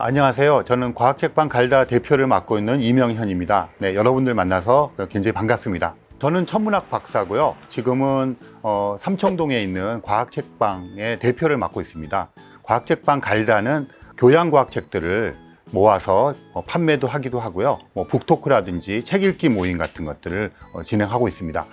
안녕하세요. 저는 과학책방 갈다 대표를 맡고 있는 이명현입니다. 네, 여러분들 만나서 굉장히 반갑습니다. 저는 천문학 박사고요. 지금은 삼청동에 있는 과학책방의 대표를 맡고 있습니다. 과학책방 갈다는 교양과학책들을 모아서 판매도 하기도 하고요. 북토크라든지 책 읽기 모임 같은 것들을 진행하고 있습니다.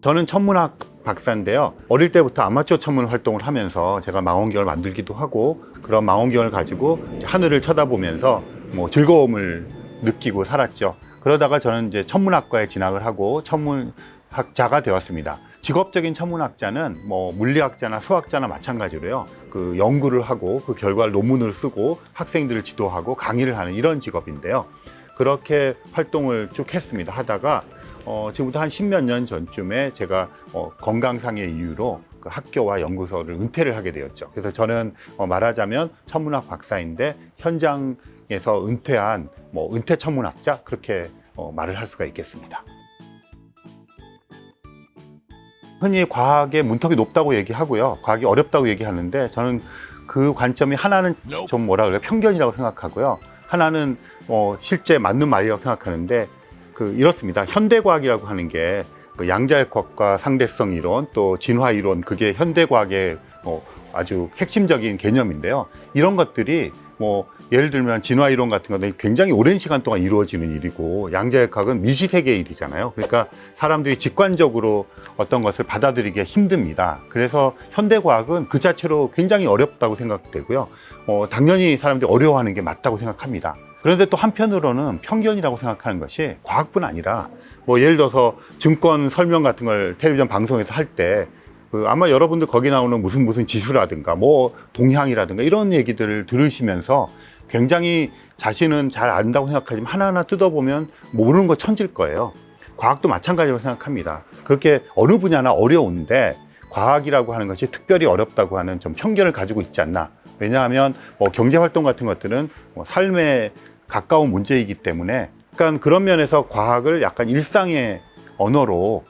저는 천문학 박사인데요. 어릴 때부터 아마추어 천문 활동을 하면서 제가 망원경을 만들기도 하고, 그런 망원경을 가지고 하늘을 쳐다보면서 즐거움을 느끼고 살았죠. 그러다가 저는 이제 천문학과에 진학을 하고 천문학자가 되었습니다. 직업적인 천문학자는 물리학자나 수학자나 마찬가지로요. 그 연구를 하고 그 결과를 논문을 쓰고 학생들을 지도하고 강의를 하는 이런 직업인데요. 그렇게 활동을 쭉 했습니다. 하다가 지금부터 한 10몇 년 전쯤에 제가 건강상의 이유로 그 학교와 연구소를 은퇴를 하게 되었죠. 그래서 저는 말하자면 천문학 박사인데 현장에서 은퇴한 은퇴 천문학자, 그렇게 말을 할 수가 있겠습니다. 흔히 과학의 문턱이 높다고 얘기하고요, 과학이 어렵다고 얘기하는데, 저는 그 관점이 하나는 좀 편견이라고 생각하고요, 하나는 실제 맞는 말이라고 생각하는데, 이렇습니다. 현대과학이라고 하는 게 양자역학과 상대성 이론, 또 진화 이론, 그게 현대과학의 아주 핵심적인 개념인데요. 이런 것들이 예를 들면 진화 이론 같은 것은 굉장히 오랜 시간 동안 이루어지는 일이고, 양자역학은 미시세계의 일이잖아요. 그러니까 사람들이 직관적으로 어떤 것을 받아들이기가 힘듭니다. 그래서 현대과학은 그 자체로 굉장히 어렵다고 생각되고요. 당연히 사람들이 어려워하는 게 맞다고 생각합니다. 그런데 또 한편으로는 편견이라고 생각하는 것이 과학뿐 아니라 예를 들어서 증권 설명 같은 걸 텔레비전 방송에서 할 때 아마 여러분들 거기 나오는 무슨 지수라든가 동향이라든가 이런 얘기들을 들으시면서 굉장히 자신은 잘 안다고 생각하지만 하나하나 뜯어보면 모르는 거 천질 거예요. 과학도 마찬가지로 생각합니다. 그렇게 어느 분야나 어려운데 과학이라고 하는 것이 특별히 어렵다고 하는 좀 편견을 가지고 있지 않나. 왜냐하면 경제활동 같은 것들은 삶에 가까운 문제이기 때문에, 그러니까 그런 면에서 과학을 약간 일상의 언어로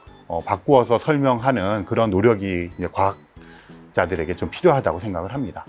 바꾸어서 설명하는 그런 노력이 이제 과학자들에게 좀 필요하다고 생각을 합니다.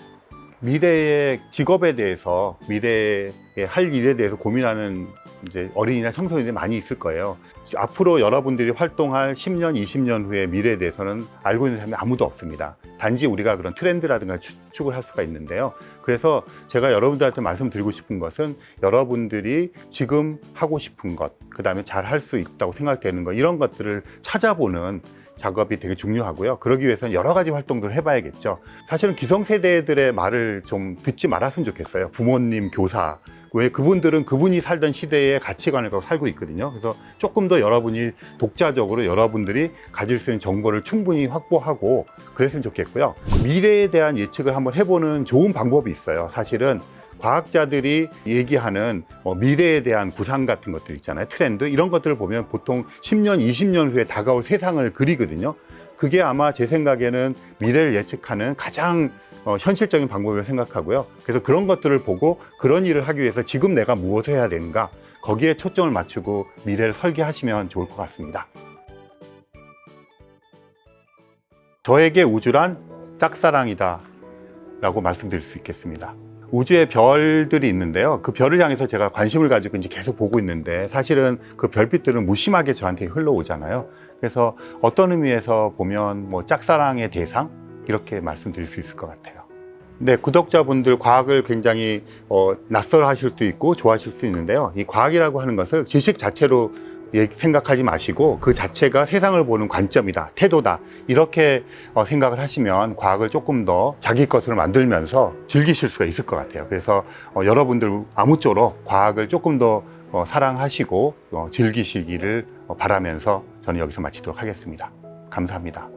미래의 직업에 대해서, 미래에 할 일에 대해서 고민하는 이제 어린이나 청소년들이 많이 있을 거예요. 앞으로 여러분들이 활동할 10년, 20년 후의 미래에 대해서는 알고 있는 사람이 아무도 없습니다. 단지 우리가 그런 트렌드라든가 추측을 할 수가 있는데요. 그래서 제가 여러분들한테 말씀드리고 싶은 것은, 여러분들이 지금 하고 싶은 것, 그 다음에 잘 할 수 있다고 생각되는 것, 이런 것들을 찾아보는 작업이 되게 중요하고요. 그러기 위해서는 여러 가지 활동들을 해봐야겠죠. 사실은 기성세대들의 말을 좀 듣지 말았으면 좋겠어요. 부모님, 교사. 왜 그분들은 그분이 살던 시대의 가치관을 갖고 살고 있거든요. 그래서 조금 더 여러분이 독자적으로 여러분들이 가질 수 있는 정보를 충분히 확보하고 그랬으면 좋겠고요. 미래에 대한 예측을 한번 해보는 좋은 방법이 있어요. 사실은 과학자들이 얘기하는 미래에 대한 구상 같은 것들 있잖아요. 트렌드, 이런 것들을 보면 보통 10년, 20년 후에 다가올 세상을 그리거든요. 그게 아마 제 생각에는 미래를 예측하는 가장 현실적인 방법을 생각하고요. 그래서 그런 것들을 보고 그런 일을 하기 위해서 지금 내가 무엇을 해야 되는가, 거기에 초점을 맞추고 미래를 설계하시면 좋을 것 같습니다. 저에게 우주란 짝사랑이다 라고 말씀드릴 수 있겠습니다. 우주에 별들이 있는데요. 그 별을 향해서 제가 관심을 가지고 이제 계속 보고 있는데, 사실은 그 별빛들은 무심하게 저한테 흘러오잖아요. 그래서 어떤 의미에서 보면 짝사랑의 대상, 이렇게 말씀드릴 수 있을 것 같아요. 네, 구독자분들 과학을 굉장히 낯설어 하실 수도 있고 좋아하실 수 있는데요. 이 과학이라고 하는 것을 지식 자체로 생각하지 마시고, 그 자체가 세상을 보는 관점이다, 태도다, 이렇게 생각을 하시면 과학을 조금 더 자기 것으로 만들면서 즐기실 수가 있을 것 같아요. 그래서 여러분들 아무쪼록 과학을 조금 더 사랑하시고 즐기시기를 바라면서 저는 여기서 마치도록 하겠습니다. 감사합니다.